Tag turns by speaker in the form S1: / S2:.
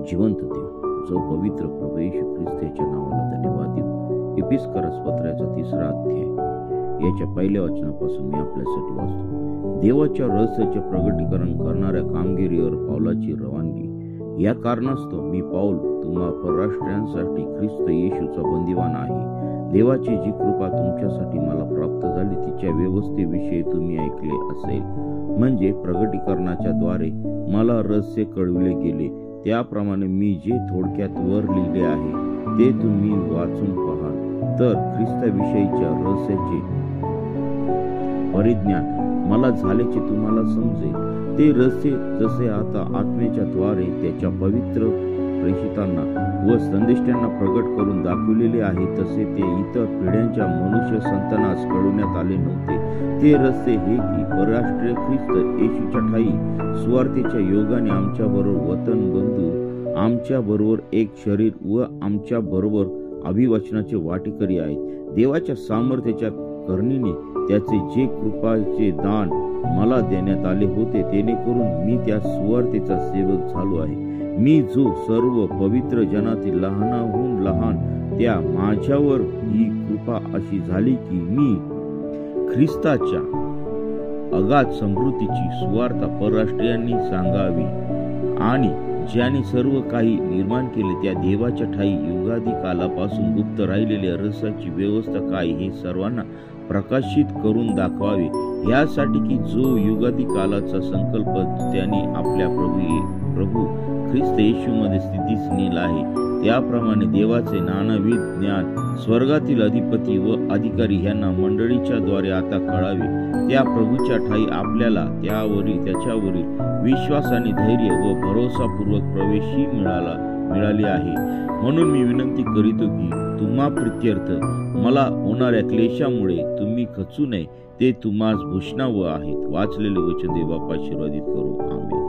S1: जिवंत देव, जो पवित्र प्रभू येशू ख्रिस्त याच्या नावाला धन्यवाद देऊ। एपिस्करस पत्राचा 3रा अध्याय याच्या पहिल्या वचनापासून मी आपल्यासाठी वाचतो। देवाच्या रहस्याचे प्रगटीकरण करणाऱ्या कामगिरीवर पावलाची रवानगी। या कारणास्तव मी पाऊल तुम्हा परराष्ट्रीयांसाठी ख्रिस्त येशूचा बंदिवान आहे। देवाची जी कृपा तुमच्यासाठी मला प्राप्त झाली तिच्या व्यवस्थेविषयी तुम्ही ऐकले असेल, म्हणजे प्रगटीकरणाच्या द्वारे मला रहस्य कळविले गेले, त्याप्रमाणे मी जे थोडक्यात वर लिहिले आहे ते तुम्ही वाचून पाहाल, तर ख्रिस्ताविषयीच्या रहस्याचे परिज्ञान मला झाल्याचे तुम्हाला समजेल। ते रहस्य जसे आता आत्म्याच्या द्वारे त्याच्या पवित्र प्रेषितांना व संदेष्टांना प्रगट करून दाखविलेले आहे, तसे ते इतर पिढ्यांच्या मनुष्य संतानास कळवण्यात आले नव्हते। ते रहस्य हे की परराष्ट्रीय ख्रिस्त येशूच्या ठायी सुवार्तेच्या योगाने आमच्या बरोबर वतन बंधू, आमच्या बरोबर एक शरीर व आमच्या बरोबर अभिवचनाचे वाटेकरी आहेत। देवाच्या सामर्थ्याच्या करणीने त्याचे जे कृपाचे दान मला देण्यात आले होते, जेणेकरून मी त्या सुवार्तेचा सेवक झालो आहे। मी जो सर्व पवित्र जनातील लहानाहून लहान, त्या माझ्यावर ही कृपा अशी झाली की मी ख्रिस्ताच्या अगाध समृद्धीची सुवार्ता परराष्ट्रीयांनी सांगावी, आणि ज्याने सर्व काही निर्माण केले त्या देवाच्या ठायी युगादी कालापासून गुप्त राहिलेल्या रहस्याची व्यवस्था काय हे सर्वांना प्रकाशित करून दाखवावे, यासाठी की जो युगादी कालाचा संकल्प त्याने आपल्या प्रभू ख्रिस्त येशूमध्ये स्थितीस नेला आहे, त्याप्रमाणे देवाचे नानाविध ज्ञान स्वर्गातील अधिपती व अधिकारी यांना मंडळीच्या द्वारे आता कळावे। त्या प्रभूच्या ठायी आपल्याला त्याच्यावरील विश्वासाने धैर्य व भरोसापूर्वक प्रवेशही मिळाले आहे। म्हणून मी विनंती करीतो की तुम्हा प्रित्यर्थ मला होणाऱ्या क्लेशामुळे तुम्ही खचू नये, ते तुम्हास भूषणावं आहेत। वाचलेले वचन देव बाप्पा आशीर्वादित करो, आमेन।